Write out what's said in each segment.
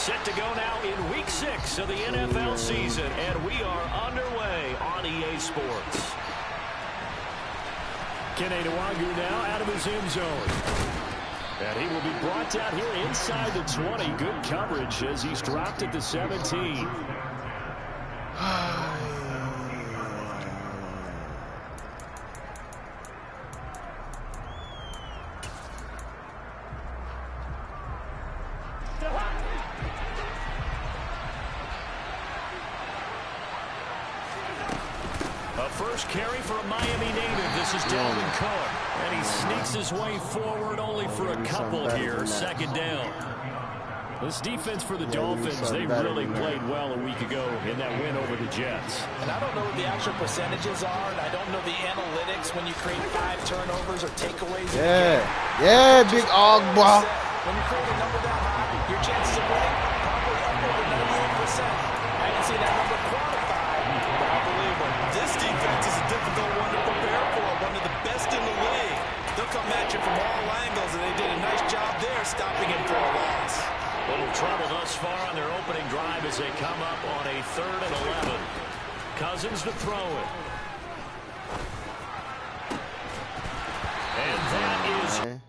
Set to go now in Week 6 of the NFL season, and we are underway on EA Sports. Kene Nwangu now out of his end zone. And he will be brought down here inside the 20. Good coverage as he's dropped at the 17. A first carry for a Miami native. This is Dalvin Cook. And he sneaks his way forward only for a couple here. Second down. This defense for the Dolphins, they really played well a week ago in that win over the Jets. And I don't know what the actual percentages are, and I don't know the analytics when you create 5 turnovers or takeaways. Yeah, big Ogba. When you create a number that high, your chances of winning probably up over 98%. I didn't see that number quantified, but I believe it. This defense is a difficult one to prepare for, one of the best in the league. They'll come at you from all angles, and they did a nice job there stopping him for a loss. Little trouble thus far on their opening drive as they come up on a 3rd and 11. Cousins to throw it. And that is...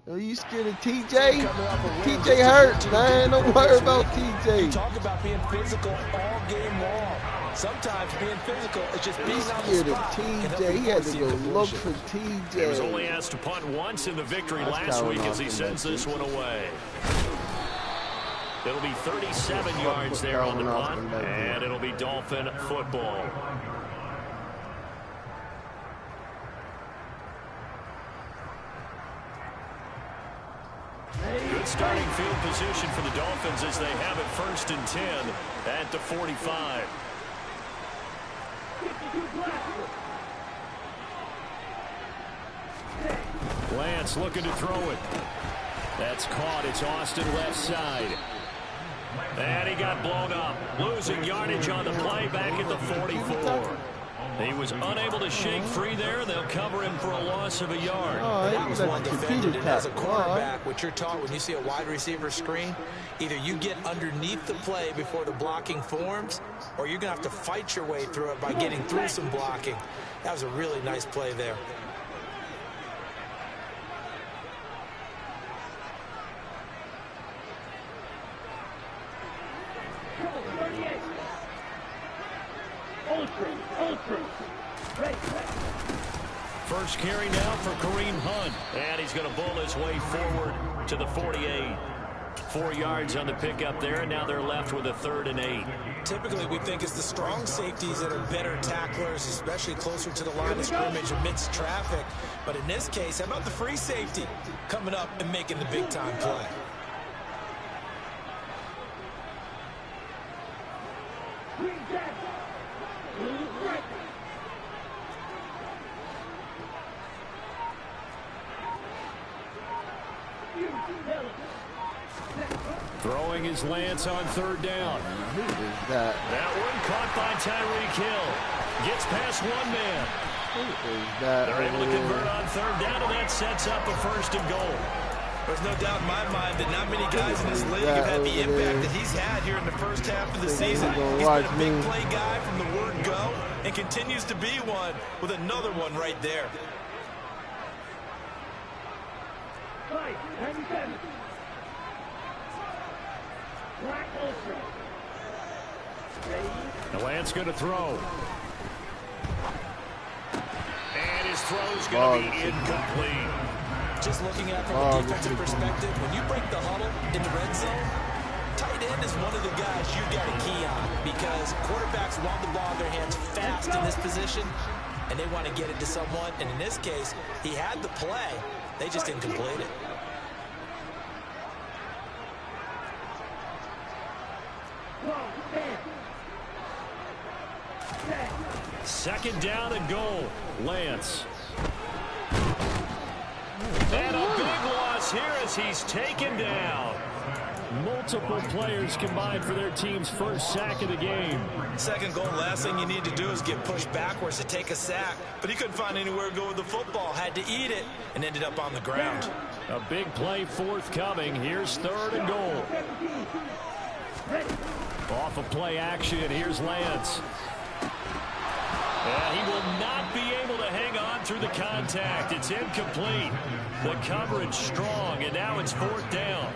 Are you scared of TJ? TJ hurt, man. Don't worry about TJ. You talk about being physical all game long. Sometimes being physical is just being on the spot. TJ, he had to go look for TJ. He was only asked to punt once in the victory last week as he sends this one away. It'll be 37 yards there on the punt, and it'll be Dolphin football. Good starting field position for the Dolphins as they have it 1st and 10 at the 45. Lance looking to throw it. That's caught. It's Austin left side. And he got blown up. Losing yardage on the play back at the 44. He was unable to shake free there. They'll cover him for a loss of a yard. That was one defended. And as a quarterback, what you're taught when you see a wide receiver screen, either you get underneath the play before the blocking forms, or you're going to have to fight your way through it by getting through some blocking. That was a really nice play there. First carry now for Kareem Hunt. And he's going to bull his way forward to the 48. 4 yards on the pickup there, and now they're left with a 3rd and 8. Typically, we think it's the strong safeties that are better tacklers, especially closer to the line of scrimmage amidst traffic. But in this case, how about the free safety coming up and making the big-time play? Throwing his Lance on 3rd down. Who is that? That one caught by Tyreek Hill. Gets past one man. Who is that? They're able to convert on 3rd down, and that sets up a 1st and goal. There's no doubt in my mind that not many guys in this league have had the impact that he's had here in the first half of the season. He's been a big play guy from the word go and continues to be one with another one right there. The Lance going to throw. And his throw's going to be incomplete. Just looking at it from a defensive perspective, when you break the huddle in the red zone, tight end is one of the guys you got to key on because quarterbacks want the ball in their hands fast in this position, and they want to get it to someone. And in this case, he had the play. They just didn't complete it. Second down and goal. Lance. And a big loss here as he's taken down. Multiple players combined for their team's first sack of the game. Second goal, last thing you need to do is get pushed backwards to take a sack. But he couldn't find anywhere to go with the football. Had to eat it and ended up on the ground. A big play forthcoming. Here's 3rd and goal. Off of play action, here's Lance. And he will not be able to hang on through the contact. It's incomplete. The coverage strong, and now it's 4th down.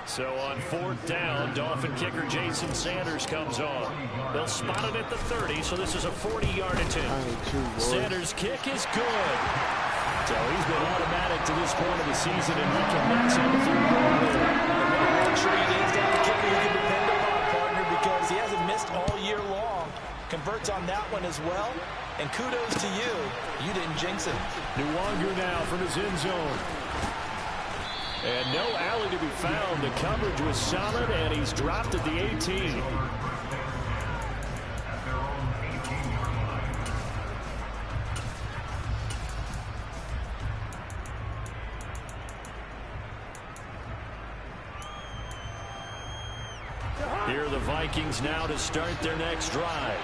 So on 4th down, Dolphin kicker Jason Sanders comes on. They'll spot it at the 30, so this is a 40-yard attempt. Sanders' kick is good. So he's been automatic to this point of the season, and he connects on the field goal. Luxury it is to have a kicker you can depend upon, partner, because he hasn't missed all year long. Converts on that one as well. And kudos to you. You didn't jinx him. Nwangu now from his end zone. And no alley to be found. The coverage was solid, and he's dropped at the 18. Here are the Vikings now to start their next drive.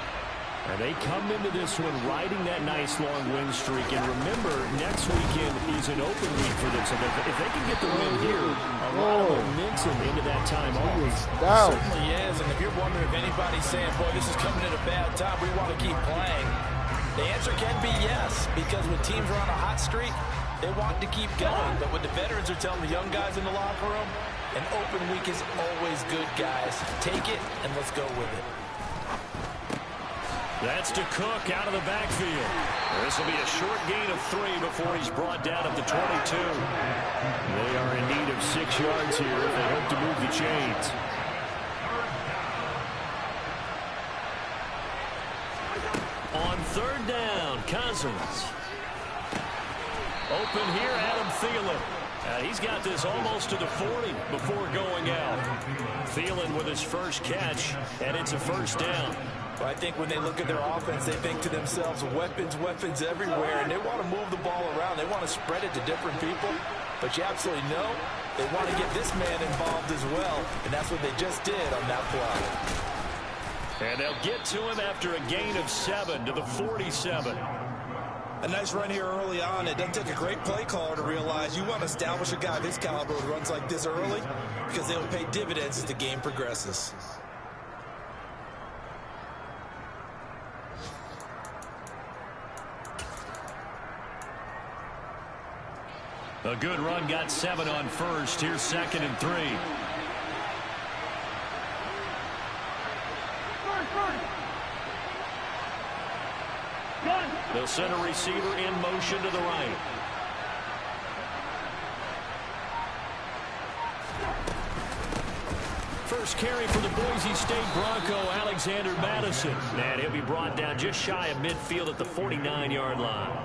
And they come into this one riding that nice long win streak. And remember, next weekend is an open week for them. So if they can get the win here, a lot of momentum into that time off. Certainly is. And if you're wondering if anybody's saying, boy, this is coming at a bad time, we want to keep playing, the answer can be yes. Because when teams are on a hot streak, they want to keep going. But what the veterans are telling the young guys in the locker room, an open week is always good, guys. Take it, and let's go with it. That's to Cook out of the backfield. This will be a short gain of 3 before he's brought down at the 22. They are in need of 6 yards here if they hope to move the chains. On 3rd down, Cousins. Open here, Adam Thielen. He's got this almost to the 40 before going out. Thielen with his first catch, and it's a 1st down. Well, I think when they look at their offense, they think to themselves, weapons, weapons everywhere, and they want to move the ball around. They want to spread it to different people, but you absolutely know they want to get this man involved as well, and that's what they just did on that play. And they'll get to him after a gain of 7 to the 47. A nice run here early on. It doesn't take a great play caller to realize you want to establish a guy of his caliber who runs like this early because they'll pay dividends as the game progresses. A good run, got 7 on 1st. Here's 2nd and 3. They'll send a receiver in motion to the right. First carry for the Boise State Bronco, Alexander Madison. And he'll be brought down just shy of midfield at the 49-yard line.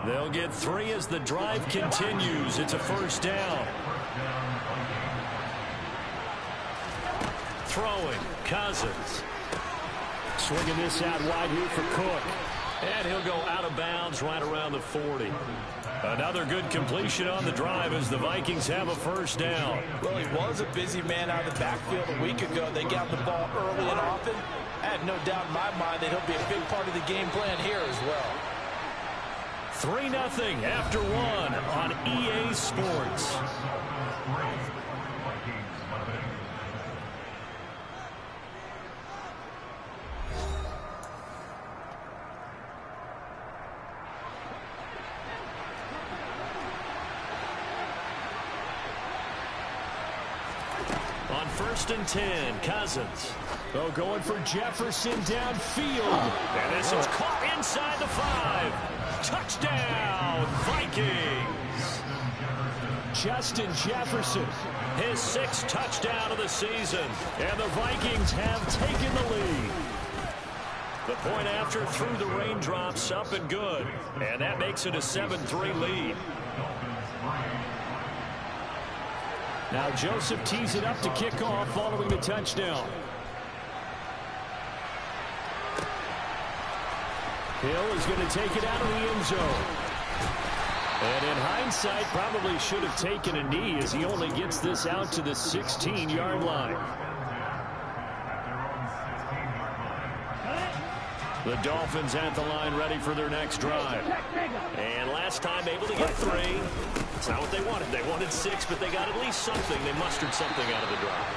They'll get 3 as the drive continues. It's a 1st down. Throwing, Cousins. Swinging this out wide here for Cook. And he'll go out of bounds right around the 40. Another good completion on the drive as the Vikings have a 1st down. Well, he was a busy man out of the backfield a week ago. They got the ball early and often. I have no doubt in my mind that he'll be a big part of the game plan here as well. 3-0 after 1 on EA Sports. On 1st and 10, Cousins. Oh, going for Jefferson downfield. And this is caught inside the 5. Touchdown, Vikings. Justin Jefferson, his 6th touchdown of the season. And the Vikings have taken the lead. The point after through the raindrops, up and good. And that makes it a 7-3 lead. Now Joseph tees it up to kick off following the touchdown. Hill is going to take it out of the end zone. And in hindsight, probably should have taken a knee as he only gets this out to the 16-yard line. The Dolphins at the line ready for their next drive. And last time able to get 3. It's not what they wanted. They wanted 6, but they got at least something. They mustered something out of the drive.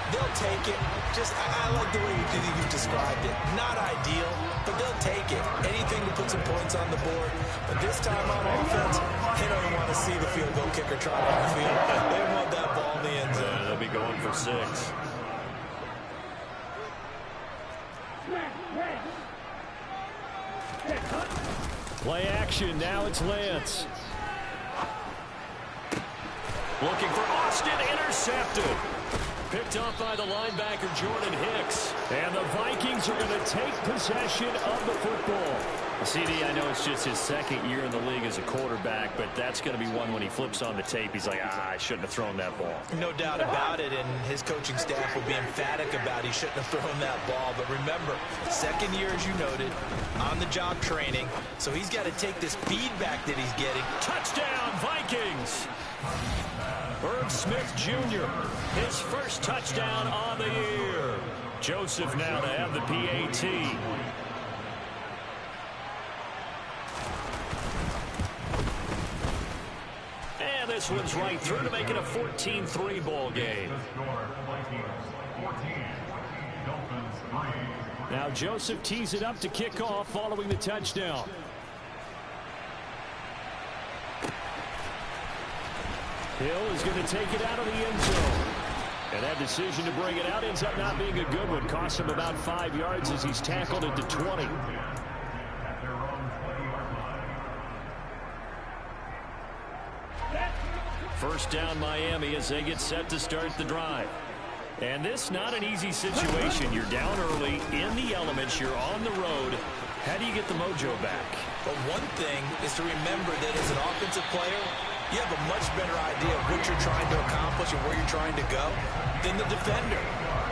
They'll take it. I like the way you described it. Not ideal, but they'll take it. Anything to put some points on the board. But this time on offense, they don't want to see the field goal kicker trot on the field. They want that ball in the end zone. They'll be going for 6. Play action. Now it's Lance. Looking for Austin. Intercepted. Picked off by the linebacker, Jordan Hicks. And the Vikings are going to take possession of the football. CD, I know it's just his 2nd year in the league as a quarterback, but that's going to be one when he flips on the tape. He's like, I shouldn't have thrown that ball. No doubt about it, and his coaching staff will be emphatic about he shouldn't have thrown that ball. But remember, 2nd year, as you noted, on-the-job training, so he's got to take this feedback that he's getting. Touchdown, Vikings! Irv Smith Jr., his first touchdown on the year. Joseph now to have the PAT. And this one's right through to make it a 14-3 ball game. Now Joseph tees it up to kick off following the touchdown. Hill is going to take it out of the end zone. And that decision to bring it out ends up not being a good one. Costs him about 5 yards as he's tackled into 20. First down Miami as they get set to start the drive. And this not an easy situation. You're down early, in the elements, you're on the road. How do you get the mojo back? But one thing is to remember that as an offensive player, you have a much better idea of what you're trying to accomplish and where you're trying to go than the defender.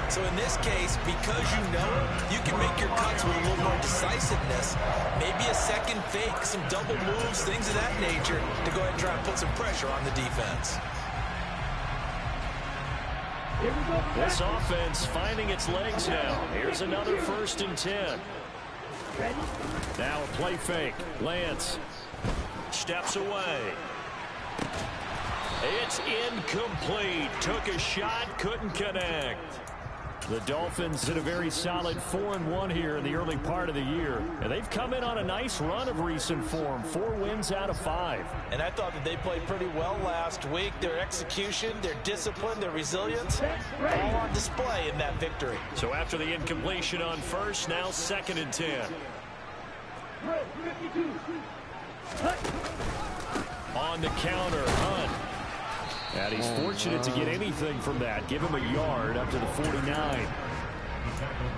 So in this case, because you know you can make your cuts with a little more decisiveness, maybe a second fake, some double moves, things of that nature, to go ahead and try and put some pressure on the defense. This offense finding its legs now. Here's another 1st and 10. Now a play fake. Lance steps away. It's incomplete. Took a shot, couldn't connect. The Dolphins did a very solid 4-1 here in the early part of the year. And they've come in on a nice run of recent form. 4 wins out of 5. And I thought that they played pretty well last week. Their execution, their discipline, their resilience, all on display in that victory. So after the incompletion on 1st, now 2nd and 10. On the counter, Hunt. And he's fortunate to get anything from that. Give him a yard up to the 49.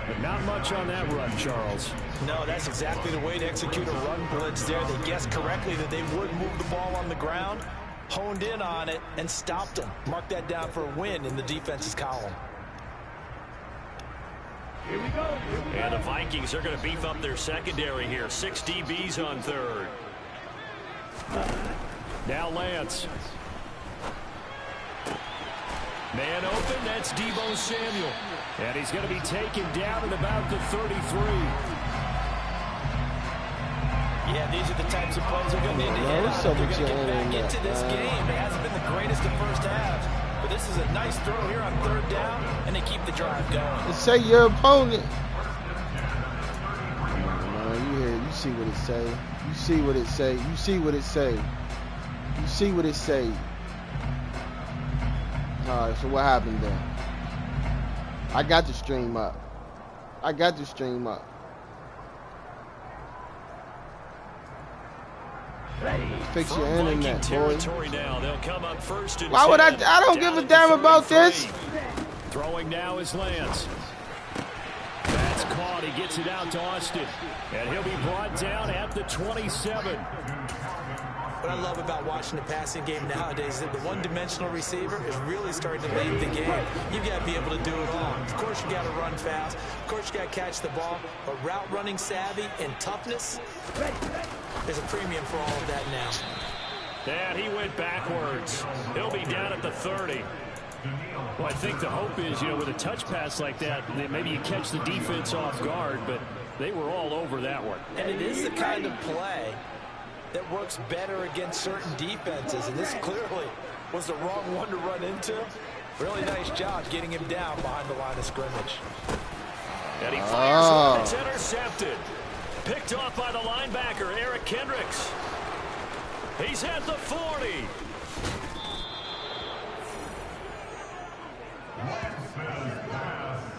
But not much on that run, Charles. No, that's exactly the way to execute a run blitz there. They guessed correctly that they would move the ball on the ground, honed in on it, and stopped them. Mark that down for a win in the defense's column. Here we go. And the Vikings are going to beef up their secondary here. 6 DBs on 3rd. Now Lance. Man open, that's Deebo Samuel. And he's going to be taken down at about the 33. Yeah, these are the types of plays they're going to need to hit on. They're going to get back into this game. It hasn't been the greatest of first halves. But this is a nice throw here on 3rd down, and they keep the drive going. Say your opponent. You see what it say. You see what it say. You see what it say. You see what it say. All right, so what happened there? I got the stream up. I got the stream up. Fix your internet, boy. Now. They'll come up 1st and Why would I don't give a damn about this. Throwing now is Lance. That's caught. He gets it out to Austin. And he'll be brought down at the 27. What I love about watching the passing game nowadays is that the one-dimensional receiver is really starting to lead the game. You've got to be able to do it all. Of course, you got to run fast. Of course, you got to catch the ball. But route running savvy and toughness, there's a premium for all of that now. And he went backwards. He'll be down at the 30. Well, I think the hope is, you know, with a touch pass like that, maybe you catch the defense off guard, but they were all over that one. And it is the kind of play that works better against certain defenses, and this clearly was the wrong one to run into. Really nice job getting him down behind the line of scrimmage. And he fires one. It's intercepted. Picked off by the linebacker, Eric Kendricks. He's at the 40.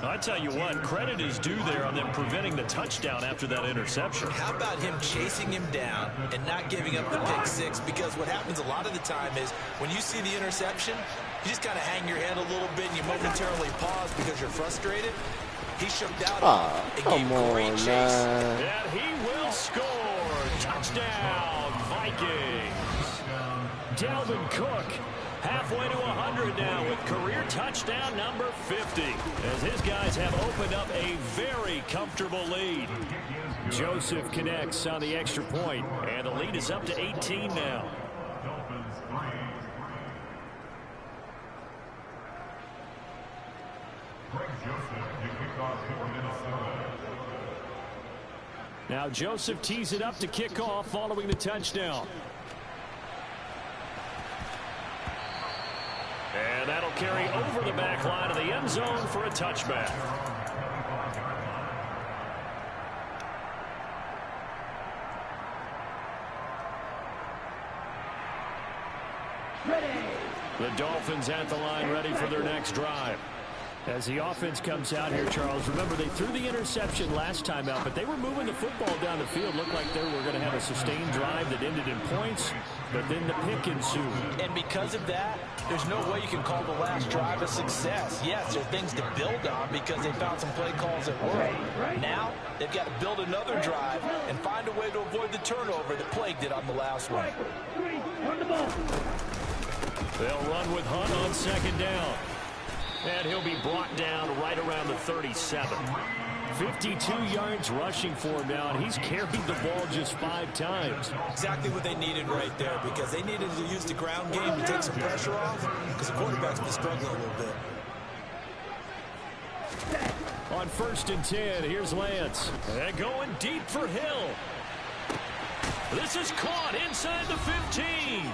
I tell you what, credit is due there on them preventing the touchdown after that interception. How about him chasing him down and not giving up the pick six? Because what happens a lot of the time is when you see the interception, you just kind of hang your head a little bit and you momentarily pause because you're frustrated. He shook down and gave great chase. And he will score. Touchdown, Vikings. Dalvin Cook halfway to 100 now with career touchdown number 50. As his guys have opened up a very comfortable lead. Joseph connects on the extra point, and the lead is up to 18 now. Now Joseph tees it up to kick off following the touchdown. And that'll carry over the back line of the end zone for a touchback. The Dolphins at the line ready for their next drive. As the offense comes out here, Charles, remember they threw the interception last time out, but they were moving the football down the field. Looked like they were going to have a sustained drive that ended in points, but then the pick ensued. And because of that, there's no way you can call the last drive a success. Yes, there are things to build on because they found some play calls that work. Now, they've got to build another drive and find a way to avoid the turnover that plagued it on the last one. They'll run with Hunt on second down. And he'll be brought down right around the 37. 52 yards rushing for him now, and he's carried the ball just 5 times. Exactly what they needed right there, because they needed to use the ground game to take some pressure off, because the quarterback's been struggling a little bit. On 1st and 10, here's Lance. And going deep for Hill. This is caught inside the 15.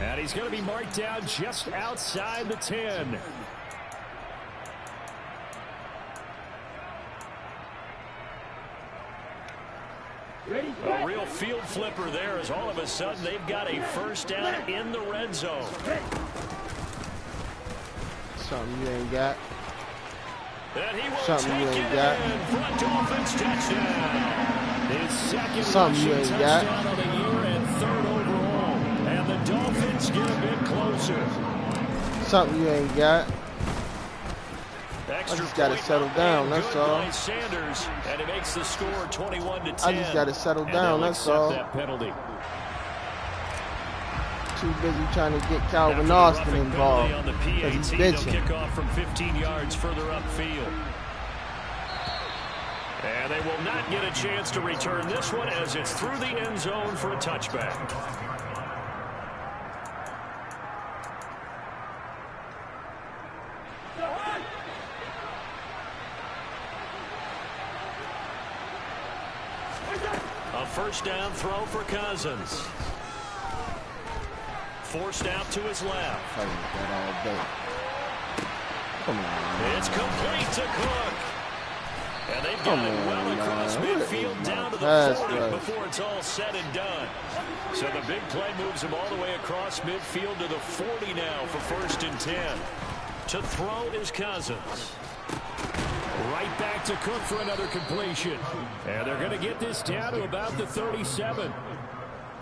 And he's going to be marked down just outside the 10. A real field flipper there, as all of a sudden they've got a first down in the red zone. Something you ain't got. And he will Something take you it ain't got. in for a Dolphins touchdown. His second Something you rushing ain't got. touchdown of the year and 3rd overall. And the Dolphins get a bit closer. Something you ain't got. Extra I just got to settle down, that's all. Sanders, and it makes the score 21-10. I just got to settle down, that's all. That penalty. Too busy trying to get Calvin Austin involved because he's bitching. Kick off from 15 yards further upfield. And they will not get a chance to return this one as it's through the end zone for a touchback. A first down throw for Cousins. Forced out to his left. Come on. It's complete to Cook. And they've got it well across midfield down to the 40 before it's all said and done. So the big play moves him all the way across midfield to the 40 now for 1st and 10. To throw is Cousins. Right back to Cook for another completion. And they're going to get this down to about the 37.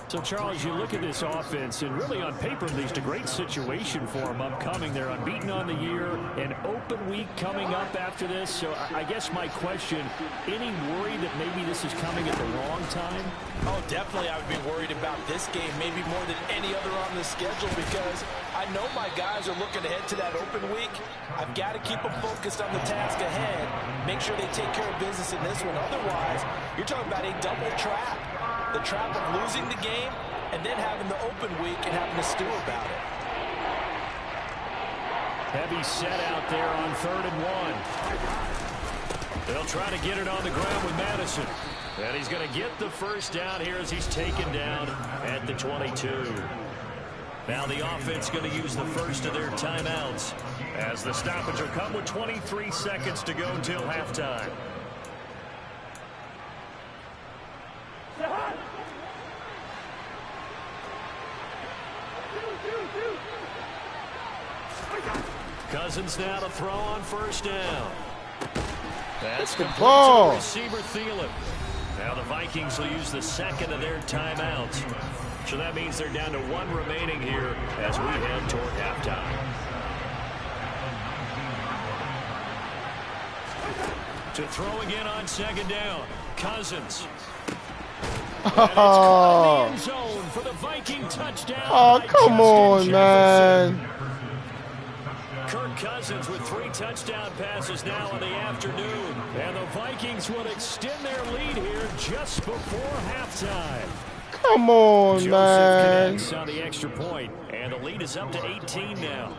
So, Charles, you look at this offense, and really on paper, at least a great situation for them upcoming. They're unbeaten on the year, an open week coming up after this. So I guess my question, any worry that maybe this is coming at the wrong time? Oh, definitely I would be worried about this game, maybe more than any other on the schedule, because I know my guys are looking ahead to that open week. I've got to keep them focused on the task ahead, make sure they take care of business in this one. Otherwise, you're talking about a double trap. The trap of losing the game and then having the open week and having to stew about it. Heavy set out there on 3rd and 1. They'll try to get it on the ground with Madison. And he's going to get the first down here as he's taken down at the 22. Now the offense going to use the first of their timeouts as the stoppage will come with 23 seconds to go till halftime. Cousins now to throw on 1st down. That's the ball. To the receiver Thielen. Now the Vikings will use the second of their timeouts. So that means they're down to 1 remaining here as we head toward halftime. To throw again on 2nd down. Cousins. Oh, end zone for the Viking touchdown. Oh, come on, man. Kirk Cousins with 3 touchdown passes now in the afternoon. And the Vikings will extend their lead here just before halftime. Come on, Joseph man. connects on the extra point, and the lead is up to 18 now.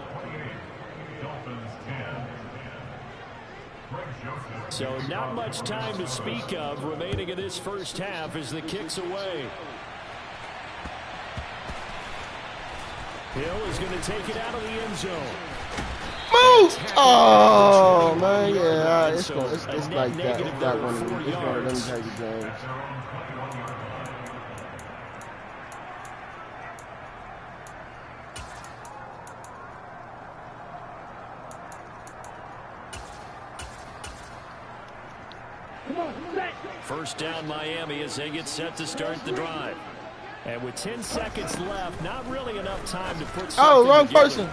So not much time to speak of remaining in this first half as the kick's away. Hill is going to take it out of the end zone. Move! Oh, man, yeah, it's like that. It's that one. It's one of them type of games. First down Miami as they get set to start the drive. And with 10 seconds left, not really enough time to put something wrong together. person.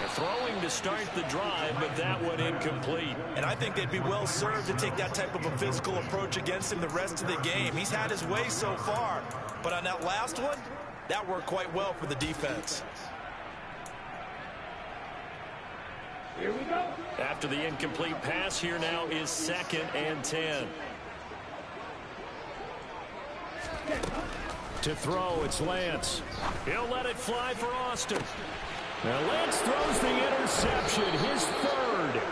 Throwing to start the drive, but that one incomplete. And I think they'd be well served to take that type of a physical approach against him the rest of the game. He's had his way so far. But on that last one, that worked quite well for the defense. Here we go. After the incomplete pass, here now is 2nd and 10. To throw, it's Lance. He'll let it fly for Austin. Now Lance throws the interception, his 3rd.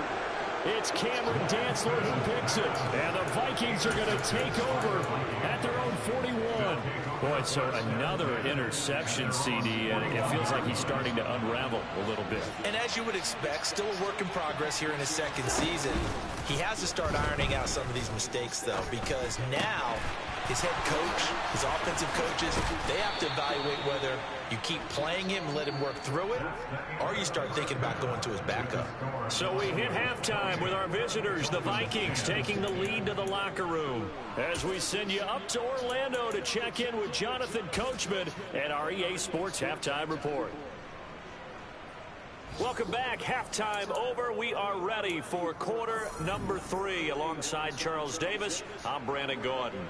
It's Cameron Dantzler who picks it. And the Vikings are going to take over at their own 41. Boy, so another interception, CD, and it feels like he's starting to unravel a little bit. And as you would expect, still a work in progress here in his 2nd season. He has to start ironing out some of these mistakes, though, because now his head coach, his offensive coaches, they have to evaluate whether you keep playing him and let him work through it, or you start thinking about going to his backup. So we hit halftime with our visitors, the Vikings, taking the lead to the locker room. As we send you up to Orlando to check in with Jonathan Coachman and our EA Sports Halftime Report. Welcome back. Halftime over. We are ready for quarter number 3. Alongside Charles Davis, I'm Brandon Gordon.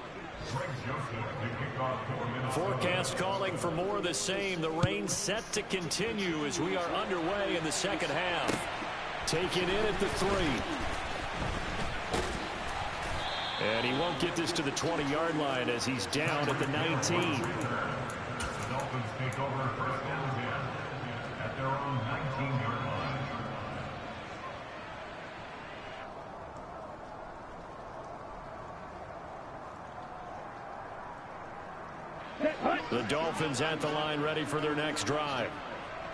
Forecast calling for more of the same. The rain set to continue as we are underway in the second half. Taken in at the 3. And he won't get this to the 20-yard line as he's down at the 19. The Dolphins take over 1st and 10 at their own 19-yard line. The Dolphins at the line ready for their next drive.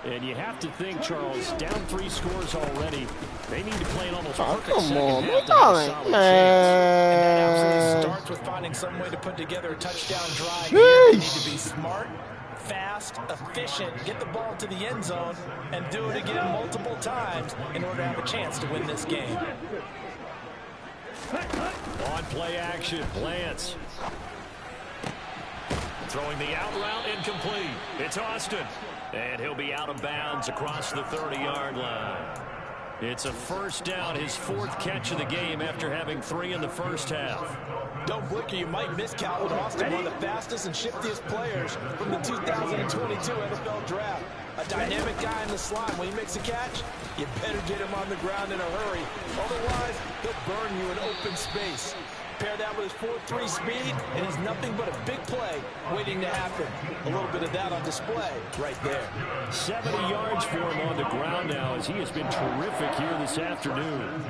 And you have to think, Charles, down 3 scores already. They need to play an almost perfect second half to have a solid chance. And that absolutely starts with finding some way to put together a touchdown drive here. They need to be smart, fast, efficient, get the ball to the end zone, and do it again multiple times in order to have a chance to win this game. On play action, Lance. Throwing the out route, incomplete. It's Austin. And he'll be out of bounds across the 30-yard line. It's a first down, his 4th catch of the game after having 3 in the first half. Don't blink or you might miss Calvin Austin, one of the fastest and shiftiest players from the 2022 NFL Draft. A dynamic guy in the slot. When he makes a catch, you better get him on the ground in a hurry. Otherwise, he'll burn you in open space. Pair that with his 4.3 speed, and he's nothing but a big play waiting to happen. A little bit of that on display right there. 70 yards for him on the ground now, as he has been terrific here this afternoon.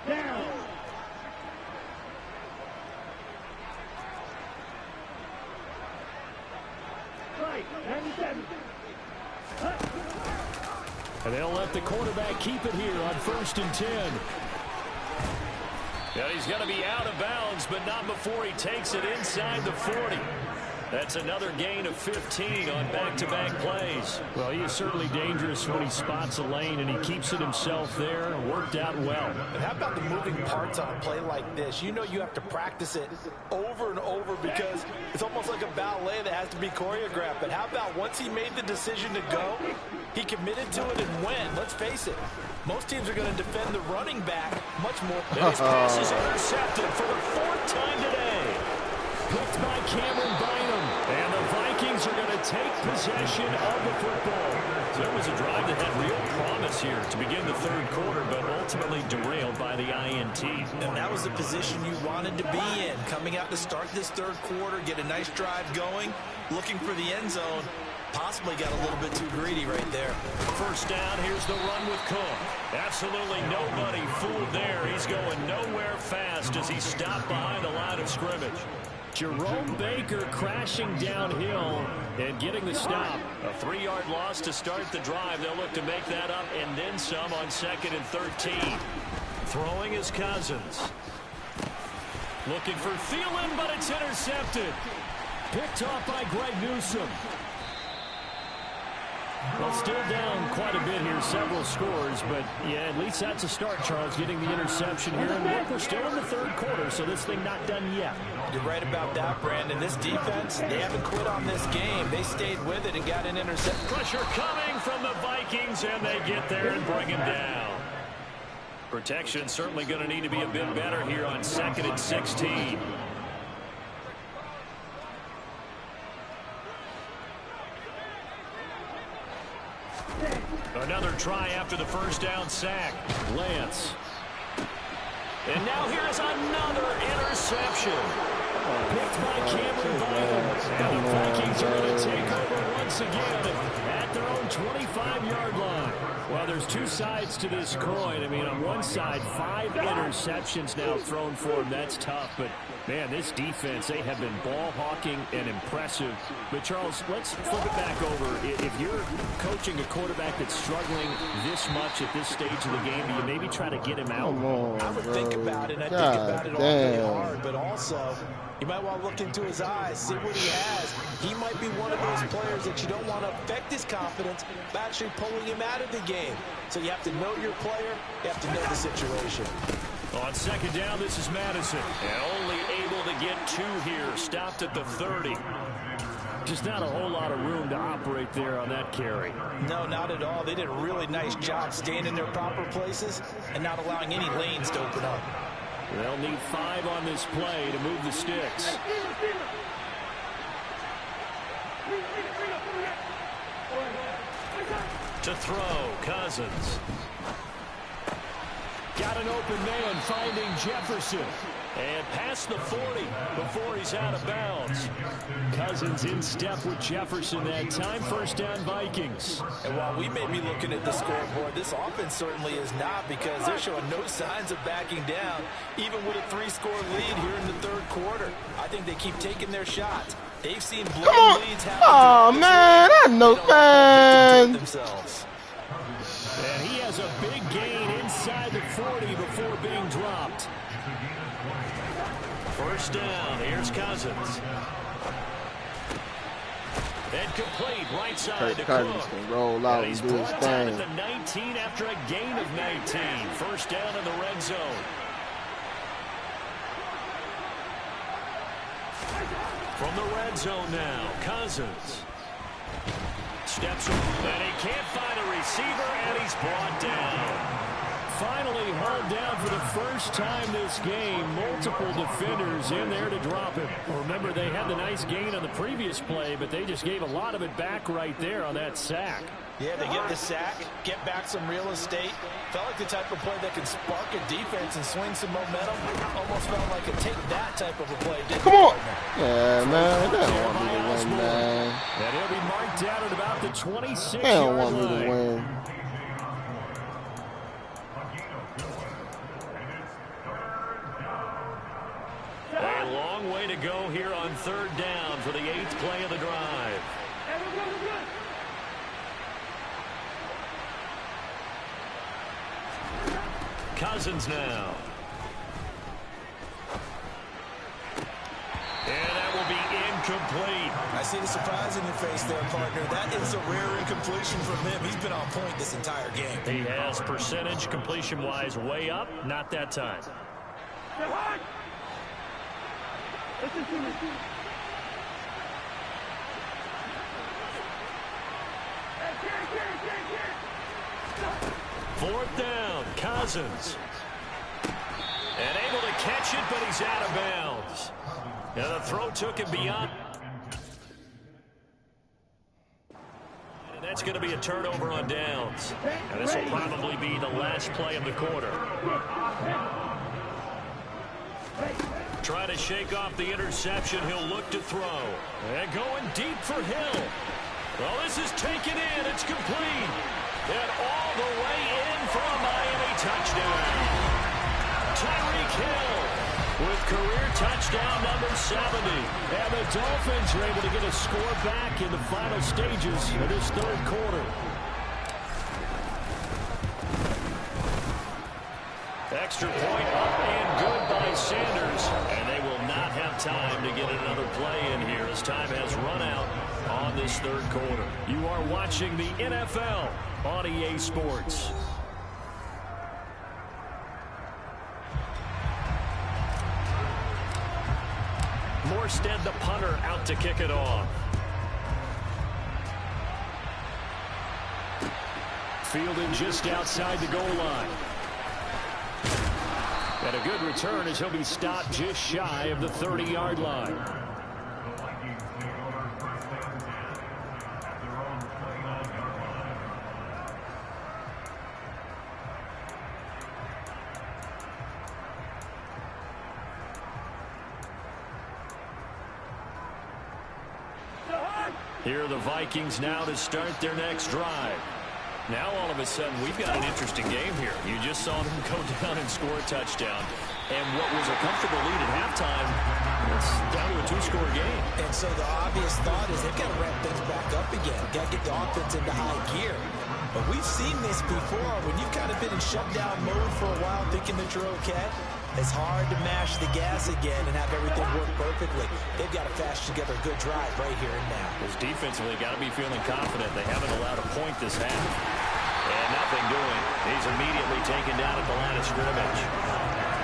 Down. Right, 97. And they'll let the quarterback keep it here on 1st and 10. Yeah, he's going to be out of bounds, but not before he takes it inside the 40. That's another gain of 15 on back-to-back plays. Well, he is certainly dangerous when he spots a lane, and he keeps it himself there. Worked out well. And how about the moving parts on a play like this? You know you have to practice it over and over because it's almost like a ballet that has to be choreographed. But how about once he made the decision to go, he committed to it and went. Let's face it, most teams are going to defend the running back much more. His pass is intercepted for the 4th time today. Picked by Cameron Bynum. And the Vikings are going to take possession of the football. So it was a drive that had real promise here to begin the 3rd quarter, but ultimately derailed by the INT. And that was the position you wanted to be in. Coming out to start this 3rd quarter, get a nice drive going, looking for the end zone. Possibly got a little bit too greedy right there. 1st down, here's the run with Cook. Absolutely nobody fooled there. He's going nowhere fast as he stopped behind the line of scrimmage. Jerome Baker crashing downhill and getting the stop. A 3-yard loss to start the drive. They'll look to make that up and then some on 2nd and 13. Throwing is Cousins. Looking for Thielen, but it's intercepted. Picked off by Greg Newsome. Well, still down quite a bit here, several scores, but yeah, at least that's a start, Charles, getting the interception here. And look, we're still in the 3rd quarter, so this thing not done yet. You're right about that, Brandon. This defense, they haven't quit on this game. They stayed with it and got an interception. Pressure coming from the Vikings, and they get there and bring him down. Protection certainly going to need to be a bit better here on 2nd and 16. Another try after the 1st down sack. Lance. And now here's another interception. Picked by Cameron Bynum. And the Vikings are going to take over once again at their own 25-yard line. Well, there's 2 sides to this coin. I mean, on one side, 5 interceptions now thrown for him. That's tough. But, man, this defense, they have been ball hawking and impressive. But, Charles, let's flip it back over. If you're coaching a quarterback that's struggling this much at this stage of the game, do you maybe try to get him out? I would think about it, and I think about it all day hard. But also, you might want to look into his eyes, see what he has. He might be one of those players that you don't want to affect his confidence by actually pulling him out of the game. So you have to know your player. You have to know the situation. On 2nd down, this is Madison. And only able to get 2 here. Stopped at the 30. Just not a whole lot of room to operate there on that carry. No, not at all. They did a really nice job staying in their proper places and not allowing any lanes to open up. They'll need 5 on this play to move the sticks. To throw, Cousins. Got an open man finding Jefferson. And past the 40 before he's out of bounds. Cousins in step with Jefferson that time. 1st down, Vikings. And while we may be looking at the scoreboard, this offense certainly is not, because they're showing no signs of backing down, even with a 3-score lead here in the 3rd quarter. I think they keep taking their shots. They've seen blown leads happen. Oh, man, I know, man. Themselves. And he has a big gain inside the 40 before being dropped. 1st down, here's Cousins. And complete right side to Cook. Can roll out and do his brought down thing. at the 19 after a gain of 19. 1st down in the red zone. From the red zone now, Cousins. Steps up, and he can't find a receiver, and he's brought down. finally hauled down for the first time this game. Multiple defenders in there to drop him. Remember, they had the nice gain on the previous play, but they just gave a lot of it back right there on that sack. Yeah, they get the sack, get back some real estate. Felt like the type of play that can spark a defense and swing some momentum. Almost felt like a take that type of a play. Come on. Yeah, man. They don't want me to win, man. And he'll be marked down at about the 26-yard line. They don't want me to win. A long way to go here on third down for the 8th play of the drive. Cousins now. And that will be incomplete. I see the surprise in your face there, partner. That is a rare incompletion from him. He's been on point this entire game. He has percentage completion-wise way up. Not that time. Fourth down, Cousins. And able to catch it, but he's out of bounds. And the throw took him beyond. And that's going to be a turnover on downs. And this will probably be the last play of the quarter. Try to shake off the interception. He'll look to throw. And going deep for Hill. Well, this is taken in. It's complete. And all the way in for a Miami touchdown. Tyreek Hill with career touchdown number 70. And the Dolphins are able to get a score back in the final stages of this third quarter. Extra point up and good by Sanders. And they will not have time to get another play in here as time has run out on this third quarter. You are watching the NFL on EA Sports. Morstead, the punter, out to kick it off. Fielding just outside the goal line. And a good return as he'll be stopped just shy of the 30-yard line. Here are the Vikings now to start their next drive. Now all of a sudden we've got an interesting game here. You just saw them go down and score a touchdown. And what was a comfortable lead at halftime, it's down to a two-score game. And so the obvious thought is they've got to ramp things back up again. Got to get the offense into high gear. But we've seen this before. When you've kind of been in shutdown mode for a while thinking that you're okay, it's hard to mash the gas again and have everything work perfectly. They've got to fast together a good drive right here and now. Because defensively, got to be feeling confident. They haven't allowed a point this half. And nothing doing. He's immediately taken down at the line of scrimmage.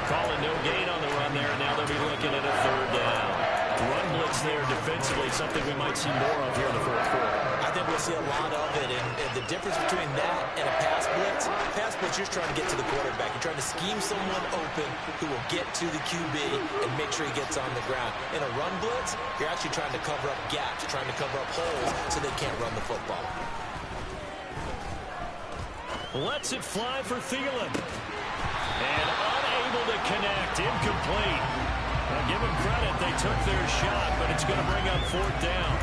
Calling no gain on the run there, and now they'll be looking at a third down. Run blitz there defensively, something we might see more of here in the fourth quarter. I think we'll see a lot of it, and the difference between that and a pass blitz, you're just trying to get to the quarterback. You're trying to scheme someone open who will get to the QB and make sure he gets on the ground. In a run blitz, you're actually trying to cover up gaps, trying to cover up holes so they can't run the football. Lets it fly for Thielen. And unable to connect, incomplete. Now give them credit, they took their shot, but it's going to bring up fourth down.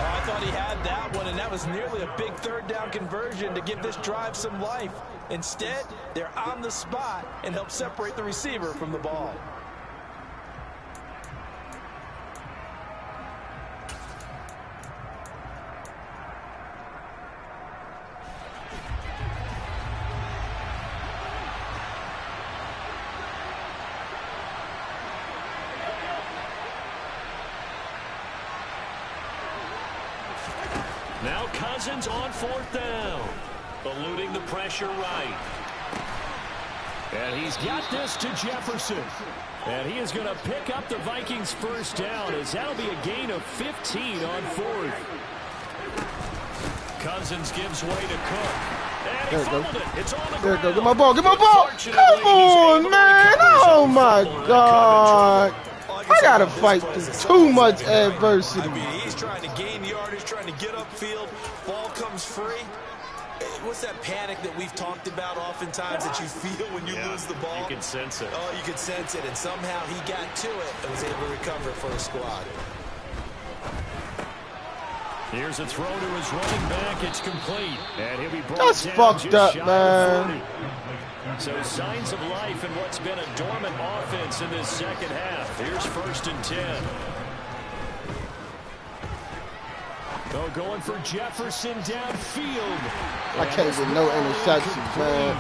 Oh, I thought he had that one, and that was nearly a big third down conversion to give this drive some life. Instead, they're on the spot and help separate the receiver from the ball. Now Cousins on fourth down. Eluding the pressure right. And he's got this to Jefferson. And he is going to pick up the Vikings' first down as that'll be a gain of 15 on fourth. Cousins gives way to Cook. And There it goes. There it goes. Get my ball. Get my ball. Come on, man. Oh, my God. I got to fight through too much adversity. I mean, he's trying to gain yardage, trying to get upfield. Ball comes free. What's that panic that we've talked about oftentimes that you feel when you lose the ball? You can sense it. Oh, you can sense it. And somehow he got to it and was able to recover for the squad. Here's a throw to his running back. It's complete. And he'll be brought That's down fucked just up, shy of man. 40. So signs of life in what's been a dormant offense in this second half. Here's 1st and 10. Oh, going for Jefferson downfield. I can't get no interceptions, man.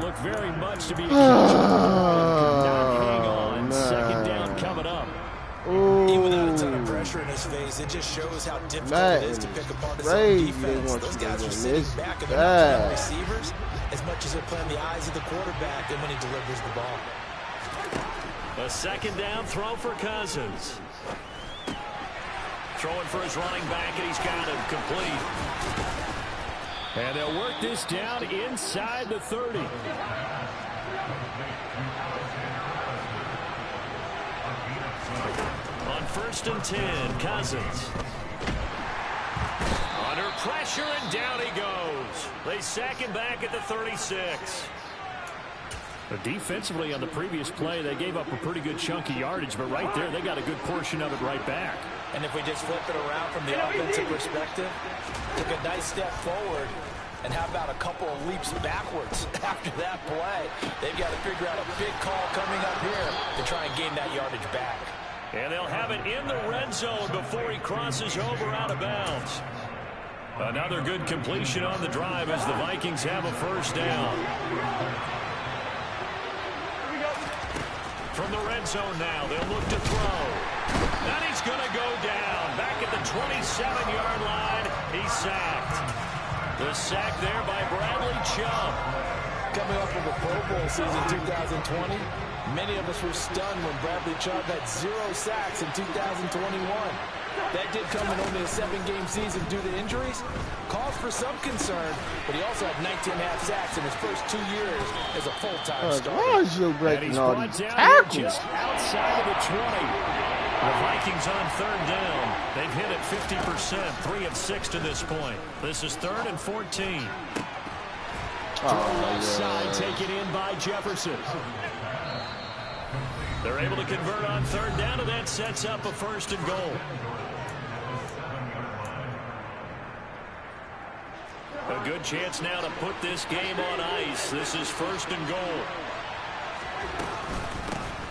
Look very much to be a catch. Not hang on. Man. 2nd down coming up. Ooh. Even without a ton of pressure in his face, it just shows how difficult it is to pick apart his own defense. Those guys are sitting back and they're not playing receivers as much as they're playing the eyes of the quarterback and when he delivers the ball. A 2nd down throw for Cousins. Throwing for his running back, and he's got him complete. And they'll work this down inside the 30. On 1st and 10, Cousins. Under pressure, and down he goes. They sack him back at the 36. Defensively on the previous play, they gave up a pretty good chunk of yardage, but right there, they got a good portion of it right back. And if we just flip it around from the offensive perspective, took a nice step forward, and how about a couple of leaps backwards after that play? They've got to figure out a big call coming up here to try and gain that yardage back. And they'll have it in the red zone before he crosses over out of bounds. Another good completion on the drive as the Vikings have a 1st down. From the red zone now, they'll look to throw. And he's going to go down. Back at the 27-yard line, he's sacked. The sack there by Bradley Chubb. Coming off of a Pro Bowl season 2020, many of us were stunned when Bradley Chubb had 0 sacks in 2021. That did come in only a 7-game season due to injuries. Cause for some concern, but he also had 19.5 sacks in his first 2 years as a full-time starter. Why is you breaking all these tackles? Just outside of the 20. The Vikings on 3rd down. They've hit it 50%, 3 of 6 to this point. This is 3rd and 14. Left side taken in by Jefferson. They're able to convert on 3rd down, and that sets up a 1st and goal. A good chance now to put this game on ice. This is 1st and goal.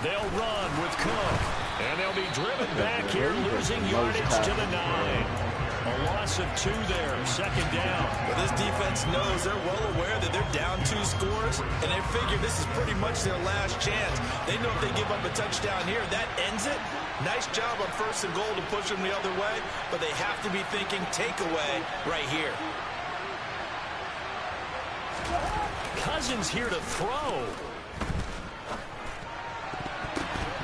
They'll run with Cook, and they'll be driven back here, losing yardage to the 9. A loss of 2 there, 2nd down. But this defense knows, they're well aware that they're down 2 scores, and they figure this is pretty much their last chance. They know if they give up a touchdown here, that ends it. Nice job on 1st and goal to push them the other way, but they have to be thinking takeaway right here. Cousins here to throw.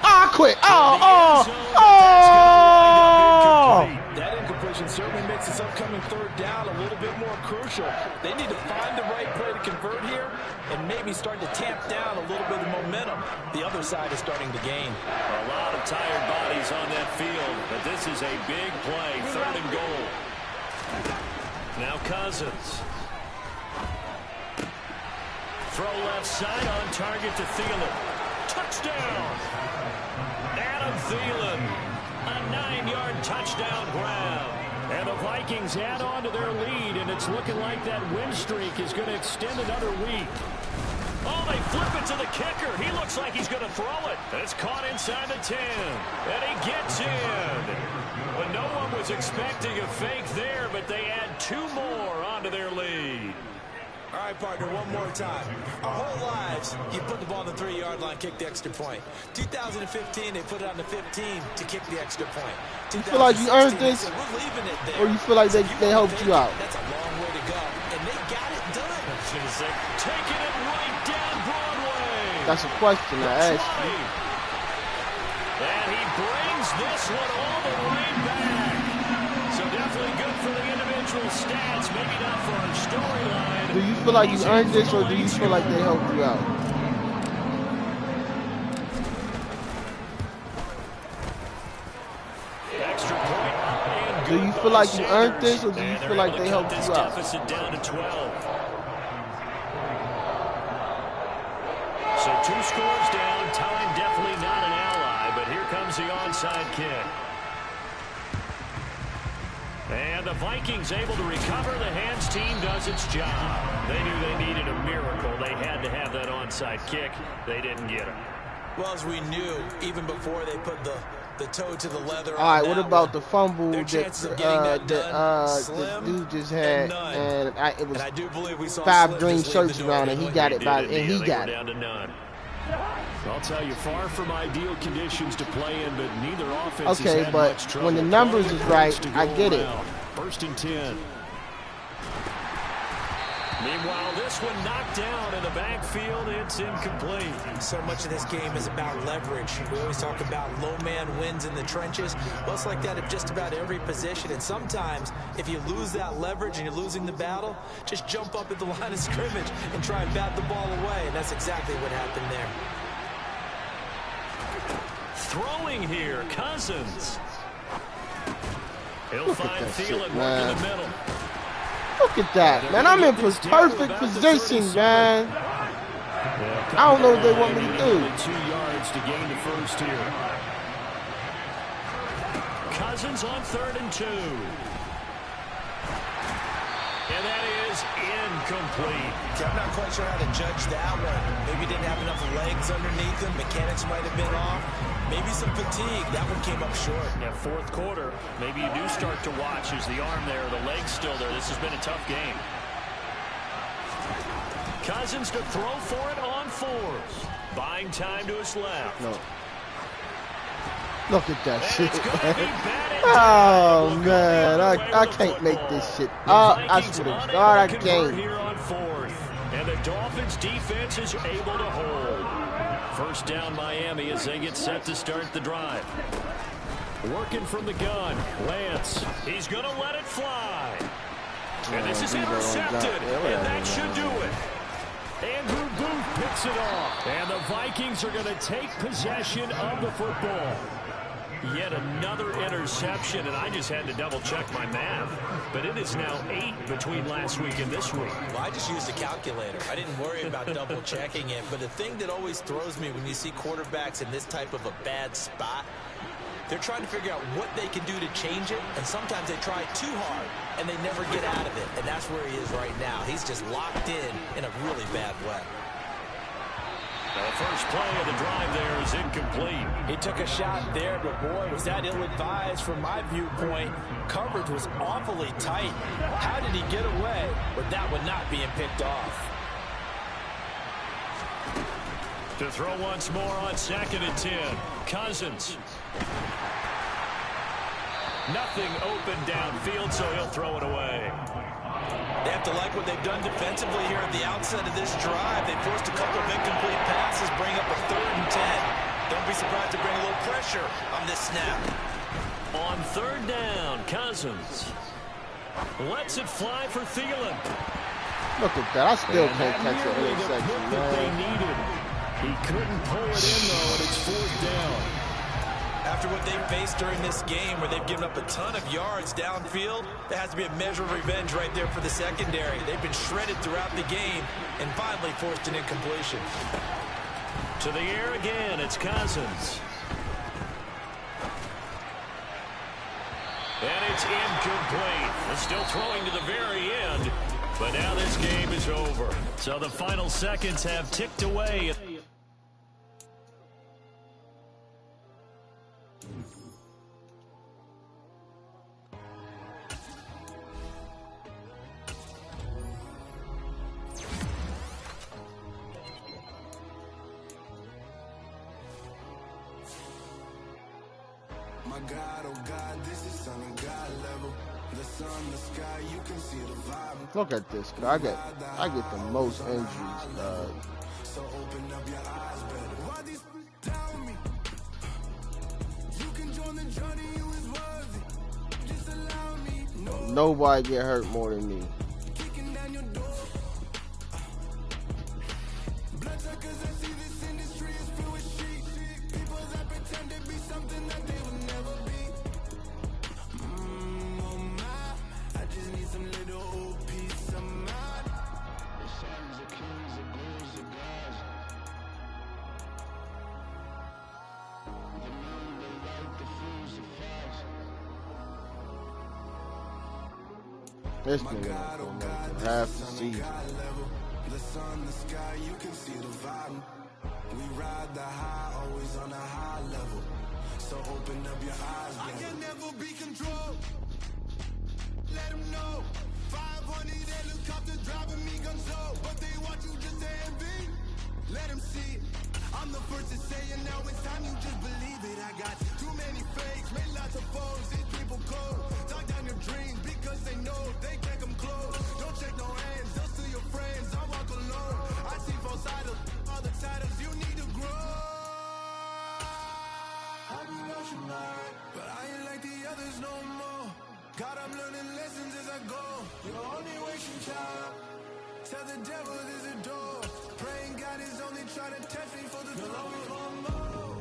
Ah, quit. That incompletion certainly makes this upcoming 3rd down a little bit more crucial. They need to find the right play to convert here and maybe start to tamp down a little bit of momentum. The other side is starting to gain. A lot of tired bodies on that field, but this is a big play, 3rd and goal. Now Cousins. Throw left side on target to Thielen. Touchdown! Adam Thielen. A 9-yard touchdown grab. And the Vikings add on to their lead, and it's looking like that win streak is going to extend another week. Oh, they flip it to the kicker. He looks like he's going to throw it. It's caught inside the 10. And he gets in. But no one was expecting a fake there, but they add 2 more onto their lead. All right, partner, one more time. Our whole lives, you put the ball on the 3-yard line, kick the extra point. 2015, they put it on the 15 to kick the extra point. You feel like you earned this? We're leaving it there. Or you feel like they helped you out? That's a long way to go. And they got it done. Taking it right down Broadway. That's a question I asked you. And he brings this one all the way back. So definitely good for the individual actual stats, maybe not for our storyline. Do you feel like you earned this, or do you feel like they helped you out? Extra point. And Do you feel like you earned this, or do you feel like they helped you out? Deficit down to 12. So 2 scores down. Time definitely not an ally, but here comes the onside kick. And the Vikings able to recover. The Hands team does its job. They knew they needed a miracle. They had to have that onside kick. They didn't get it. Well, as we knew, even before they put the toe to the leather. All right, what about the fumble that the dude just had? And it was 5 green shirts around, and he got it by, and he got it. Down to none. I'll tell you, far from ideal conditions to play in, but neither offense has had much trouble. When the numbers is right, I get it. 1st and 10. Meanwhile, this one knocked down in the backfield. It's incomplete. So much of this game is about leverage. We always talk about low man wins in the trenches. Well, it's like that at just about every position. And sometimes, if you lose that leverage and you're losing the battle, just jump up at the line of scrimmage and try and bat the ball away. And that's exactly what happened there. Throwing here, Cousins. He'll find Thielen work in the middle. Look at that, man. I'm in perfect position, man. I don't know what they want me to do. 2 yards to gain the first here. Cousins on 3rd and 2. And that is incomplete. I'm not quite sure how to judge that one. Maybe didn't have enough legs underneath him. Mechanics might have been off. Maybe some fatigue. That one came up short. Yeah, 4th quarter. Maybe you do start to watch as the arm there, the leg's still there. This has been a tough game. Cousins to throw for it on 4th. Buying time to his left. No. Look at that shit, man. Oh, man. I can't make this shit. I swear to God, I can't. Here on 4th. And the Dolphins defense is able to hold. 1st down Miami as they get set to start the drive. Working from the gun. Lance. He's going to let it fly. And this is intercepted. And that should do it. Andrew Booth picks it off. And the Vikings are going to take possession of the football. Yet another interception, and I just had to double-check my math. But it is now 8 between last week and this week. Well, I just used a calculator. I didn't worry about double-checking it. But the thing that always throws me when you see quarterbacks in this type of a bad spot, they're trying to figure out what they can do to change it, and sometimes they try too hard, and they never get out of it. And that's where he is right now. He's just locked in a really bad way. The first play of the drive there is incomplete. He took a shot there, but boy, was that ill-advised from my viewpoint. Coverage was awfully tight. How did he get away with that one not being picked off? To throw once more on 2nd and 10. Cousins. Nothing open downfield, so he'll throw it away. They have to like what they've done defensively here at the outset of this drive. They forced a couple of incomplete passes, bring up a 3rd and 10. Don't be surprised to bring a little pressure on this snap. On 3rd down, Cousins lets it fly for Thielen. Look at that. I still can't catch an interception, They needed. He couldn't pull it in, though, and it's 4th down. After what they've faced during this game where they've given up a ton of yards downfield, there has to be a measure of revenge right there for the secondary. They've been shredded throughout the game and finally forced an incompletion. To the air again, it's Cousins. And it's incomplete. They're still throwing to the very end, but now this game is over. So the final seconds have ticked away. My God, oh God, this is son of God level. The sun, the sky, you can see the vibe. Look at this. I get the most injuries, dog. So open up your eyes better. Why these tell me? You can join the journey, you is worthy. Just allow me. Nobody get hurt more than me. This nigga half the season. The sun, the sky, you can see the vibe. We ride the high, always on a high level. So open up your eyes, baby. I can never be controlled. Let them know. 500 helicopters driving me gonzo. But they want you just to envy. Let them see it. I'm the first to say it, now it's time you just believe it. I got too many fakes, made lots of foes, these people cold. Talk down your dreams because they know they can't come close. Don't check no hands, just to your friends, I walk alone. I see both sides of all the titles, you need to grow. I've been rushing hard, but I ain't like the others no more. God, I'm learning lessons as I go. You're only wasting time. Tell the devil there's a door. Praying God is only trying to test me for the glory for more.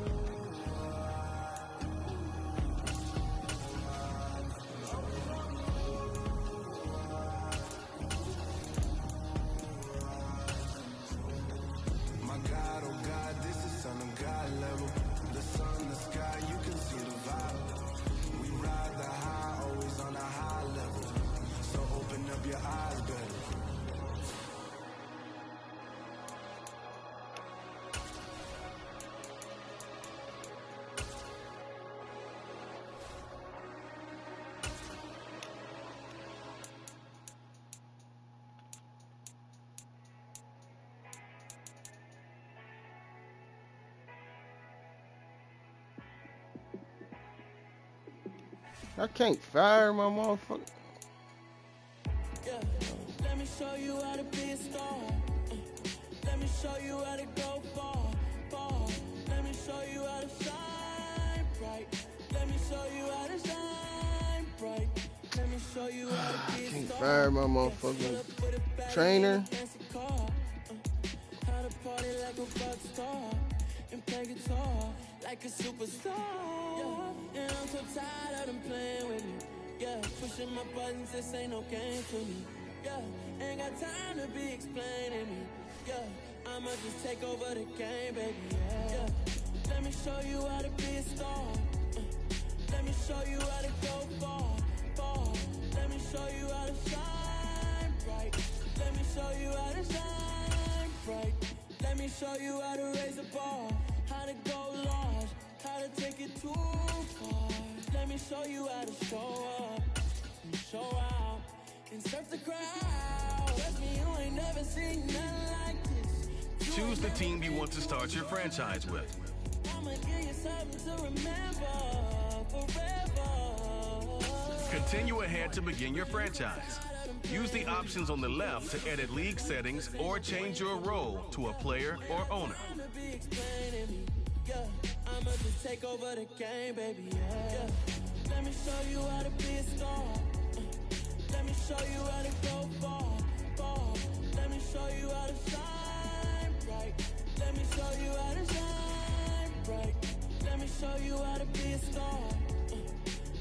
My God, oh God, this is Son of God level. The sun, the sky, you can see the vibe. We ride the high, always on a high level. So open up your eyes, baby. I can't fire my motherfucker. Yeah. Let me show you how to be a star. Let me show you how to go far, far. Let me show you how to shine bright. Let me show you how to shine bright. Let me show you how to be a Can't star. fire my motherfucking trainer. How to party like a rock star and play guitar like a superstar. Yeah. And I'm so tired of them playing with me. Yeah, pushing my buttons, this ain't no game to me. Yeah, ain't got time to be explaining me. Yeah, I'ma just take over the game, baby. Yeah, let me show you how to be a star. Let me show you how to go far, far. Let me show you how to shine bright. Let me show you how to shine bright. Let me show you how to raise the bar, how to go large, how to take it too far. Let me show you how to show up and show out and surf the crowd. Trust me, you ain't never seen nothing like this. Choose the team you want to start your franchise with. I'ma give you something to remember forever. Continue ahead to begin your franchise. Use the options on the left to edit league settings or change your role to a player or owner. Yeah, I'ma just take over the game, baby. Yeah. Let me show you how to be a star. Let me show you how to go far, far. Let me show you how to shine bright. Let me show you how to shine bright. Let me show you how to be a star.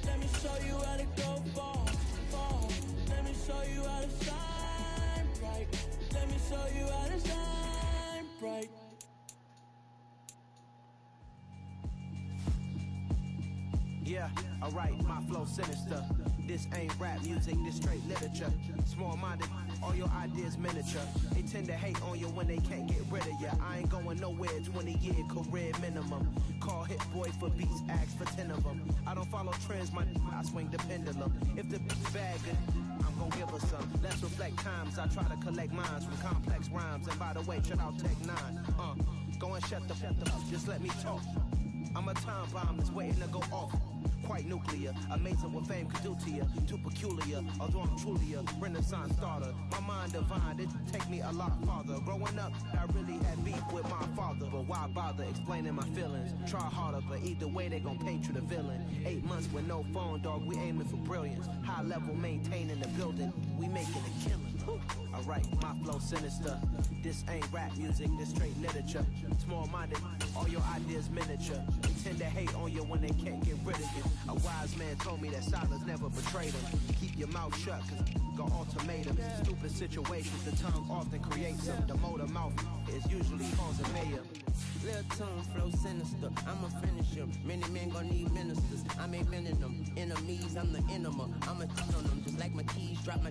Let me show you how to go far, far. Let me show you how to shine bright. Let me show you how to shine bright. Yeah, alright, my flow sinister. This ain't rap music, this straight literature. Small-minded, all your ideas miniature. They tend to hate on you when they can't get rid of you. I ain't going nowhere, 20-year career minimum. Call Hit Boy for beats, ask for 10 of them. I don't follow trends, I swing the pendulum. If the beat's bad, then I'm gonna give her some. Let's reflect times, I try to collect minds from complex rhymes. And by the way, check out Tech 9. Go and shut the up, just let me talk. I'm a time bomb that's waiting to go off. quite nuclear. Amazing what fame could do to you. Too peculiar, although I'm truly a renaissance starter. My mind divine, it take me a lot farther. Growing up, I really had beef with my father. But why bother explaining my feelings? Try harder, but either way they gon' paint you the villain. 8 months with no phone, dog, we aiming for brilliance. High level maintaining the building, we making a killing. Alright, my flow sinister. This ain't rap music, this straight literature. Small-minded, all your ideas miniature. They tend to hate on you when they can't get rid of you. A wise man told me that silence never betrayed him. Keep your mouth shut, cause got ultimatums. Stupid situations, the tongue often creates them. The motor mouth is usually causing mayhem. Little tune, flow sinister, I'ma finish him. Many men gon' need ministers, I'm inventing them. Enemies, I'm the enema, I'ma cheat on them. Just like my keys, drop my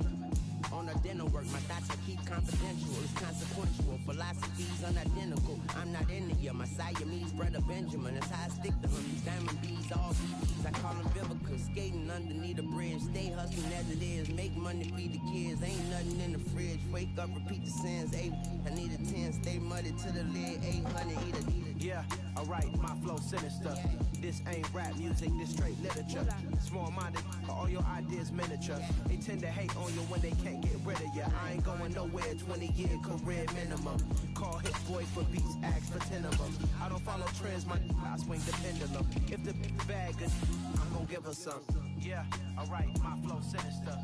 on the dinner work. My thoughts I keep confidential, it's consequential. Philosophies unidentical, I'm not in the year. My Siamese brother Benjamin, that's how I stick to him. These diamond bees, all BBs, I call them Vivica. Skating underneath the bridge, stay hustling as it is. Make money, feed the kids, ain't nothing in the fridge. Wake up, repeat the sins, I need a 10, stay muddy to the lid, 800, eat a. Yeah, alright, my flow sinister. This ain't rap music, this straight literature. Small-minded, all your ideas miniature. They tend to hate on you when they can't get rid of you. I ain't going nowhere, 20-year career minimum. Call hit boy for beats, ask for 10 of them. I don't follow trends, I swing the pendulum. If the bag good, I'm gonna give her some. Yeah, alright, my flow sinister.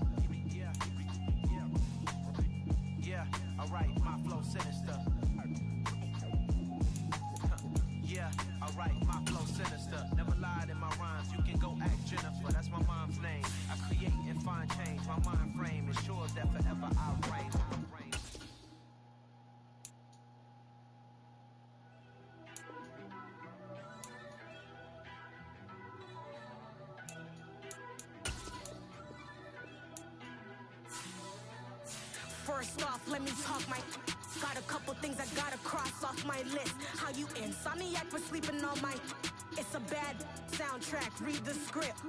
Yeah, alright, my flow sinister. Yeah, alright, my flow sinister. Never lied in my rhymes, you can go ask Jennifer, that's my mom's name. I create and find change, my mind frame ensures that forever I reign. First off, let me talk my... Got a couple things I gotta cross off my list. How you insomniac for sleeping on my... It's a bad soundtrack, read the script.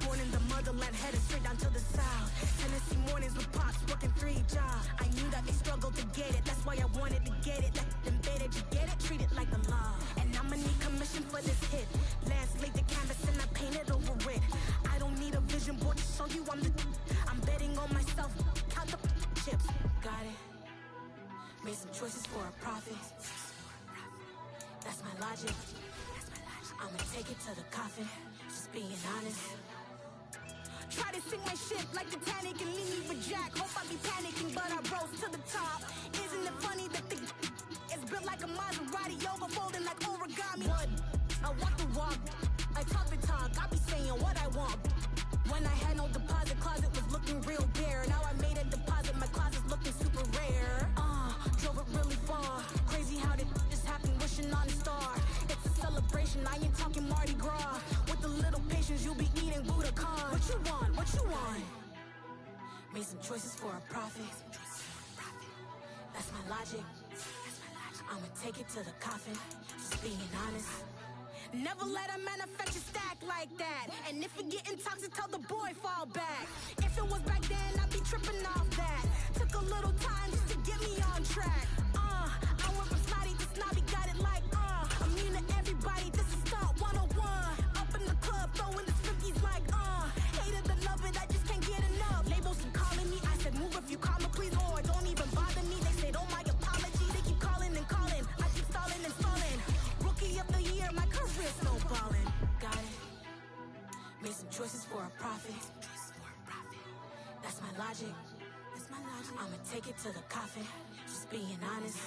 Born in the motherland, headed straight down to the south. Tennessee mornings with pops, working 3 jobs. I knew that they struggled to get it, that's why I wanted to get it. That embedded, you get it, treat it like the law. And I'ma need commission for this hit. Lance laid the canvas and I painted over it. I don't need a vision board to show you I'm the... I'm betting on myself, count the chips. Got it. Made some choices for a profit. That's my logic. I'ma take it to the coffin. Just being honest. Try to sink my ship like Titanic and leave me for Jack. Hope I be panicking, but I rose to the top. Isn't it funny that the is built like a Maserati, overfolding like origami? What? I walk the walk. I talk the talk. I be saying what I want. When I had no deposit, closet was looking real bare. Now I made a deposit, my closet's looking super rare. Drove it really far. Crazy how did this happen, wishing on a star. It's a celebration, I ain't talking Mardi Gras. With a little patience, you'll be eating Budokan. What you want, what you want? Made some choices for a profit. That's my logic. I'ma take it to the coffin, just being honest. Never let a manufacture stack like that. And if it getting toxic, tell the boy fall back. If it was back then, I'd be tripping off that. Took a little time just to get me on track. I went from snotty to snobby, got it like, I'm mean to everybody, this is stunt 101. Up in the club, throwing the cookies like, hated to love it, I just can't get enough. Labels keep calling me, I said move if you call me, please, or don't even bother me. They said, oh my apology, they keep calling and calling. I keep stalling and stalling. Rookie of the year, my career snowballing. Got it. Made some choices for a profit. That's my logic. I'ma take it to the coffin. Just being honest.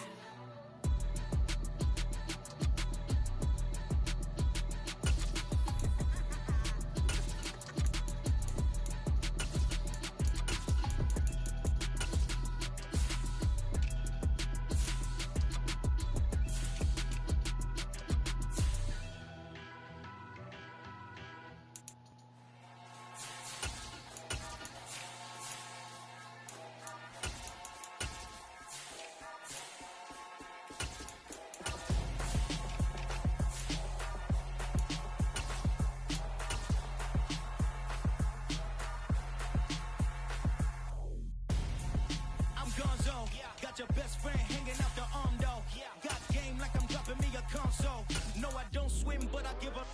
Got your best friend hanging out the arm though. Got game like I'm dropping me a console. No, I don't swim, but I give a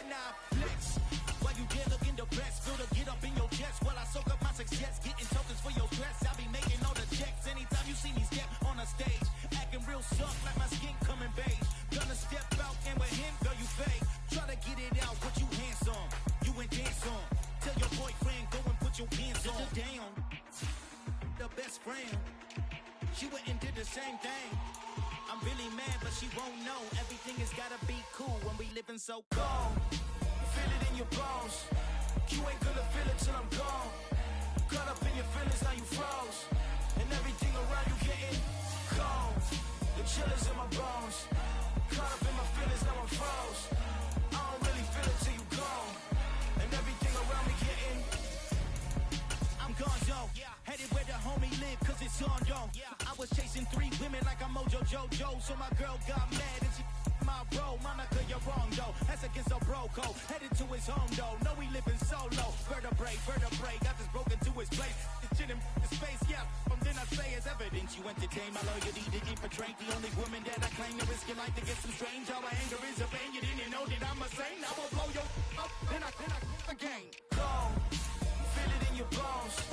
now flex. damn. The best friend. She went and did the same thing. I'm really mad, but she won't know. Everything has gotta be cool when we living so cold. Feel it in your bones. You ain't gonna feel it till I'm gone. Caught up in your feelings, now you froze. And everything around you getting cold. The chill is in my bones. Caught up in my feelings, now I'm froze. I don't really feel it till you gone. And everything around me getting I'm gone, yo. Headed where the homie live, cause it's on, yo. I was chasing 3 women like I'm Mojo Jojo. So my girl got mad and she my bro. Monica, you're wrong, yo. That's against a bro code. Headed to his home, though. No, we living solo. Vertebrae. Got this broken to his place. This shit in his face, yeah. From then I say it's evidence. You entertain my loyalty to infiltrate. The only woman that I claim to risk your life to get some strange. All my anger is a pain. You didn't know that I'm a saint. I will blow your up. Then I again. Go. Feel it in your bones.